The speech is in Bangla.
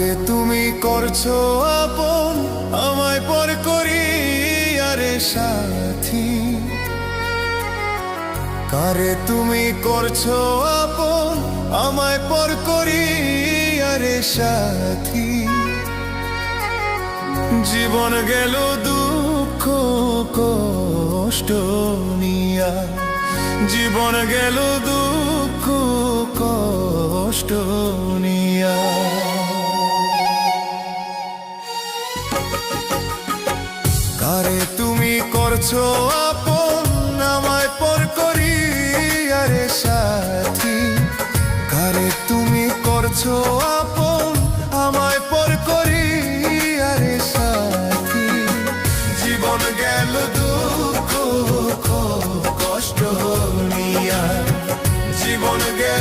কারে তুমি করছো আপন আমায় পর করি আরে সাথী, কারে তুমি করছো আপন আমায় পর করি আরে সাথী। জীবন গেল দুঃখ কষ্ট নিয়া, জীবন গেল দুঃখ কষ্ট নিয়া। কারে তুমি করছো আপন আমায় পর করি আরে সাথী, কারে তুমি করছো